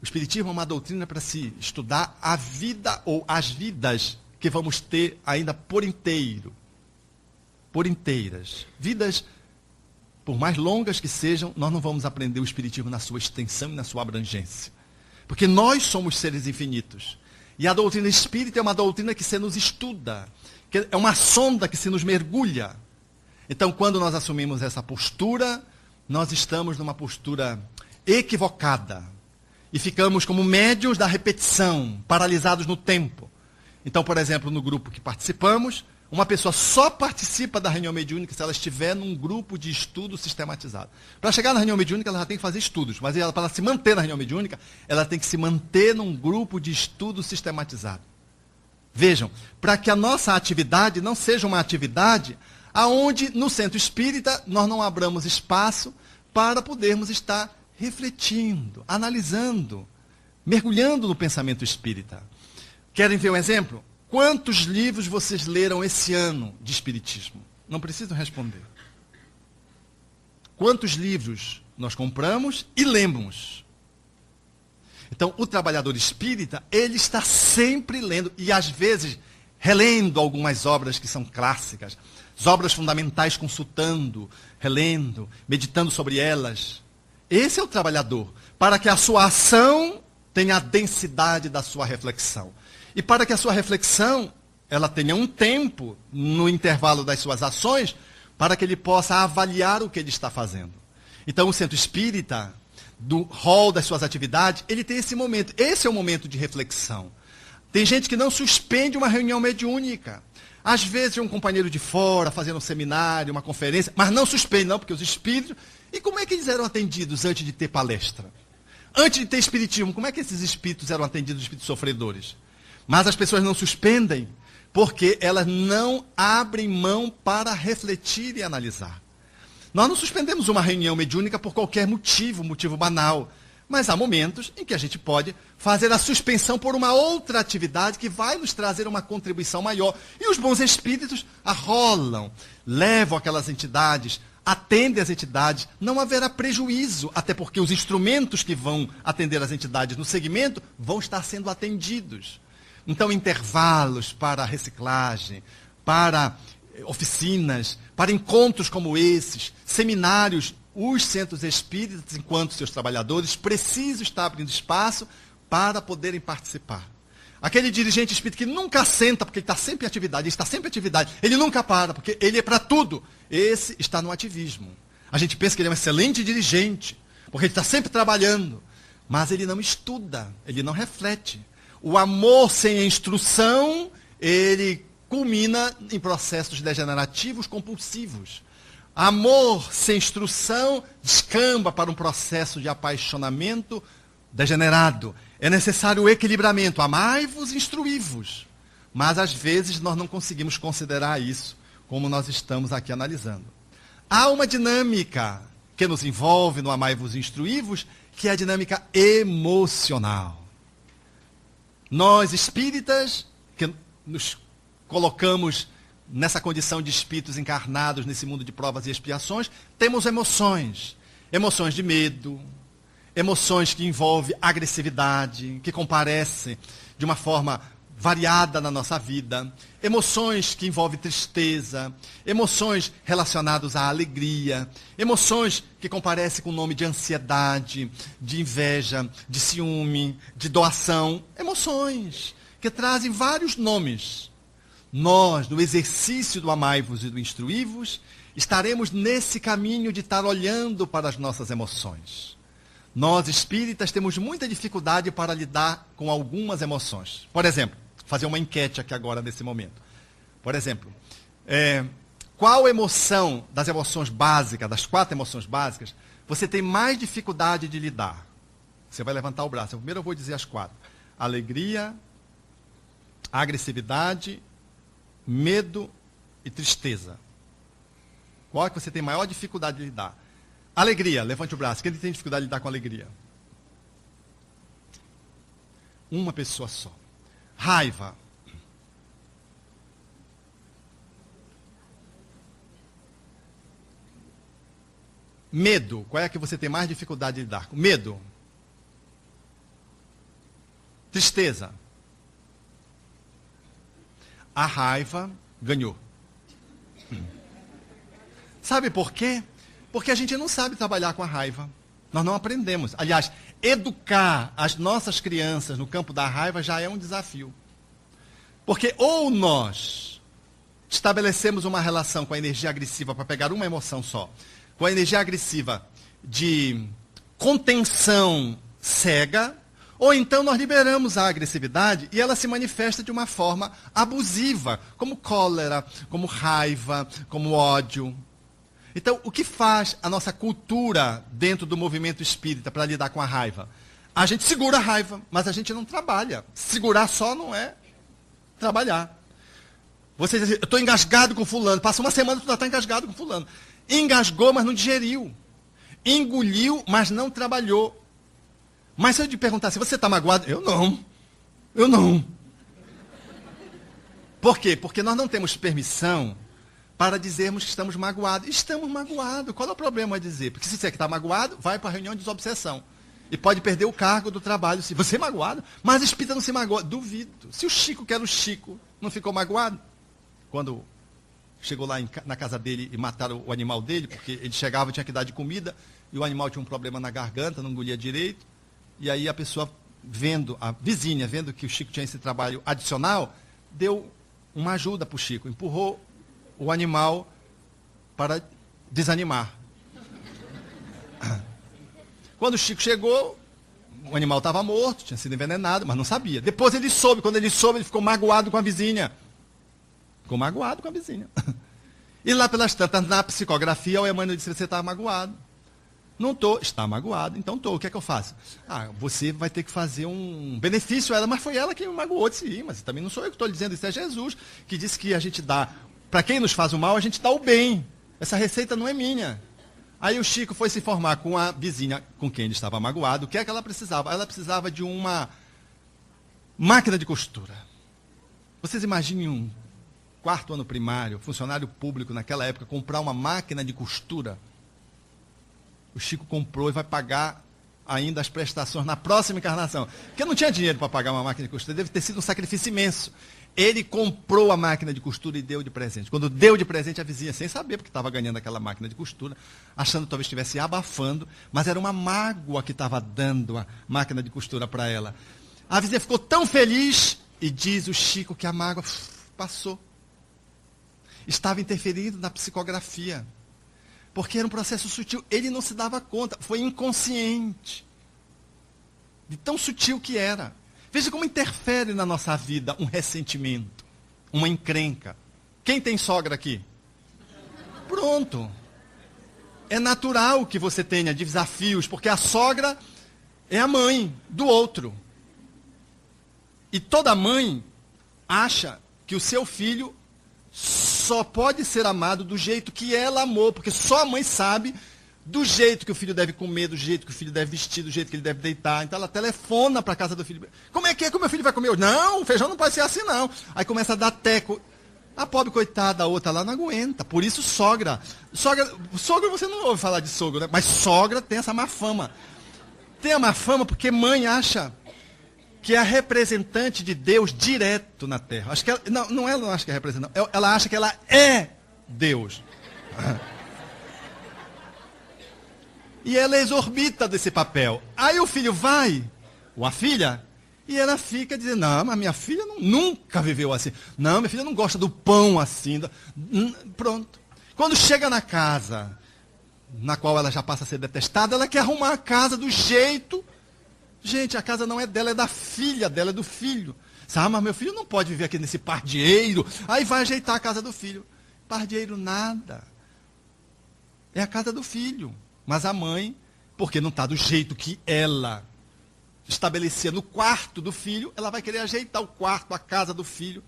O Espiritismo é uma doutrina para se estudar a vida ou as vidas que vamos ter ainda por inteiro. Por inteiras. Vidas, por mais longas que sejam, nós não vamos aprender o Espiritismo na sua extensão e na sua abrangência. Porque nós somos seres infinitos. E a doutrina espírita é uma doutrina que se nos estuda, que é uma sonda que se nos mergulha. Então, quando nós assumimos essa postura, nós estamos numa postura equivocada. E ficamos como médiuns da repetição, paralisados no tempo. Então, por exemplo, no grupo que participamos, uma pessoa só participa da reunião mediúnica se ela estiver num grupo de estudo sistematizado. Para chegar na reunião mediúnica, ela já tem que fazer estudos, mas para ela se manter na reunião mediúnica, ela tem que se manter num grupo de estudo sistematizado. Vejam, para que a nossa atividade não seja uma atividade aonde, no centro espírita, nós não abramos espaço para podermos estar refletindo, analisando, mergulhando no pensamento espírita. Querem ver um exemplo? Quantos livros vocês leram esse ano de espiritismo? Não precisam responder. Quantos livros nós compramos e lemos? Então, o trabalhador espírita, ele está sempre lendo, e às vezes relendo algumas obras que são clássicas, as obras fundamentais, consultando, relendo, meditando sobre elas. Esse é o trabalhador, para que a sua ação tenha a densidade da sua reflexão. E para que a sua reflexão, ela tenha um tempo no intervalo das suas ações, para que ele possa avaliar o que ele está fazendo. Então, o centro espírita, do rol das suas atividades, ele tem esse momento. Esse é o momento de reflexão. Tem gente que não suspende uma reunião mediúnica. Às vezes, um companheiro de fora, fazendo um seminário, uma conferência, mas não suspende, não, porque os espíritos... E como é que eles eram atendidos antes de ter palestra? Antes de ter espiritismo, como é que esses espíritos eram atendidos, os espíritos sofredores? Mas as pessoas não suspendem, porque elas não abrem mão para refletir e analisar. Nós não suspendemos uma reunião mediúnica por qualquer motivo, motivo banal. Mas há momentos em que a gente pode fazer a suspensão por uma outra atividade que vai nos trazer uma contribuição maior. E os bons espíritos arrolam, levam aquelas entidades, atendem as entidades. Não haverá prejuízo, até porque os instrumentos que vão atender as entidades no segmento vão estar sendo atendidos. Então, intervalos para reciclagem, para oficinas, para encontros como esses, seminários, os centros espíritas, enquanto seus trabalhadores, precisam estar abrindo espaço para poderem participar. Aquele dirigente espírita que nunca senta, porque ele está sempre em atividade, ele está sempre em atividade, ele nunca para, porque ele é para tudo. Esse está no ativismo. A gente pensa que ele é um excelente dirigente, porque ele está sempre trabalhando, mas ele não estuda, ele não reflete. O amor sem a instrução, ele culmina em processos degenerativos compulsivos. Amor sem instrução descamba para um processo de apaixonamento degenerado. É necessário o equilibramento. Amai-vos, instruí-vos. Mas, às vezes, nós não conseguimos considerar isso, como nós estamos aqui analisando. Há uma dinâmica que nos envolve no amai-vos, instruí-vos, que é a dinâmica emocional. Nós, espíritas, que nos colocamos nessa condição de espíritos encarnados nesse mundo de provas e expiações, temos emoções. Emoções de medo, emoções que envolvem agressividade, que comparecem de uma forma variada na nossa vida, emoções que envolvem tristeza, emoções relacionadas à alegria, emoções que comparecem com o nome de ansiedade, de inveja, de ciúme, de doação, emoções que trazem vários nomes. Nós, no exercício do amai-vos e do instruí-vos, estaremos nesse caminho de estar olhando para as nossas emoções. Nós, espíritas, temos muita dificuldade para lidar com algumas emoções. Por exemplo, fazer uma enquete aqui agora, nesse momento. Por exemplo, qual emoção, das emoções básicas, das 4 emoções básicas, você tem mais dificuldade de lidar? Você vai levantar o braço. Primeiro eu vou dizer as 4. Alegria, agressividade, medo e tristeza. Qual é que você tem maior dificuldade de lidar? Alegria, levante o braço. Quem tem dificuldade de lidar com alegria? Uma pessoa só. Raiva. Medo. Qual é que você tem mais dificuldade de lidar com? Medo. Tristeza. A raiva ganhou. Sabe por quê? Porque a gente não sabe trabalhar com a raiva. Nós não aprendemos. Aliás, educar as nossas crianças no campo da raiva já é um desafio. Porque ou nós estabelecemos uma relação com a energia agressiva para pegar uma emoção só, com a energia agressiva de contenção cega, ou então nós liberamos a agressividade e ela se manifesta de uma forma abusiva, como cólera, como raiva, como ódio. Então, o que faz a nossa cultura dentro do movimento espírita para lidar com a raiva? A gente segura a raiva, mas a gente não trabalha. Segurar só não é trabalhar. Você diz assim, eu estou engasgado com fulano. Passa uma semana e tu já está engasgado com fulano. Engasgou, mas não digeriu. Engoliu, mas não trabalhou. Mas se eu te perguntar assim, você está magoado? Eu não. Eu não. Por quê? Porque nós não temos permissão para dizermos que estamos magoados. Estamos magoados. Qual é o problema a dizer? Porque se você está magoado, vai para a reunião de desobsessão. E pode perder o cargo do trabalho. Se você é magoado, mas o espírita não se magoa. Duvido. Se o Chico, que era o Chico, não ficou magoado, quando chegou lá na casa dele e mataram o animal dele, porque ele chegava e tinha que dar de comida, e o animal tinha um problema na garganta, não engolia direito, e aí a pessoa, vendo, a vizinha, vendo que o Chico tinha esse trabalho adicional, deu uma ajuda para o Chico, empurrou o animal para desanimar. Quando o Chico chegou, o animal estava morto, tinha sido envenenado, mas não sabia. Depois ele soube, quando ele soube, ele ficou magoado com a vizinha. Ficou magoado com a vizinha. E lá pelas tantas, na psicografia, o Emmanuel disse, você está magoado. Não estou, está magoado, então estou. O que é que eu faço? Você vai ter que fazer um benefício a ela, mas foi ela que me magoou. Disse, mas também não sou eu que estou dizendo, isso é Jesus, que disse que a gente dá, para quem nos faz o mal, a gente dá o bem. Essa receita não é minha. Aí o Chico foi se informar com a vizinha com quem ele estava magoado. O que é que ela precisava? Ela precisava de uma máquina de costura. Vocês imaginem um quarto ano primário, funcionário público naquela época, comprar uma máquina de costura. O Chico comprou e vai pagar ainda as prestações na próxima encarnação. Porque não tinha dinheiro para pagar uma máquina de costura, deve ter sido um sacrifício imenso. Ele comprou a máquina de costura e deu de presente. Quando deu de presente, a vizinha, sem saber, porque estava ganhando aquela máquina de costura, achando que talvez estivesse abafando, mas era uma mágoa que estava dando a máquina de costura para ela. A vizinha ficou tão feliz, e diz o Chico que a mágoa passou. Estava interferindo na psicografia. Porque era um processo sutil. Ele não se dava conta. Foi inconsciente. De tão sutil que era. Veja como interfere na nossa vida um ressentimento, uma encrenca. Quem tem sogra aqui? Pronto. É natural que você tenha desafios, porque a sogra é a mãe do outro. E toda mãe acha que o seu filho só pode ser amado do jeito que ela amou, porque só a mãe sabe do jeito que o filho deve comer, do jeito que o filho deve vestir, do jeito que ele deve deitar. Então ela telefona para a casa do filho. Como é que o meu filho vai comer hoje? Não, o feijão não pode ser assim não. Aí começa a dar teco. A pobre coitada, a outra lá não aguenta. Por isso sogra. Sogra você não ouve falar de sogro, né? Mas sogra tem essa má fama. Tem a má fama porque mãe acha que é a representante de Deus direto na Terra. Acho que ela, ela não acha que é representante, ela acha que ela é Deus. E ela exorbita desse papel. Aí o filho vai, ou a filha, e ela fica dizendo, não, mas minha filha nunca viveu assim. Não, minha filha não gosta do pão assim. Pronto. Quando chega na casa, na qual ela já passa a ser detestada, ela quer arrumar a casa do jeito. Gente, a casa não é dela, é da filha dela, é do filho. Mas meu filho não pode viver aqui nesse pardieiro. Aí vai ajeitar a casa do filho. Pardieiro nada. É a casa do filho. Mas a mãe, porque não está do jeito que ela estabelecia no quarto do filho, ela vai querer ajeitar o quarto, a casa do filho.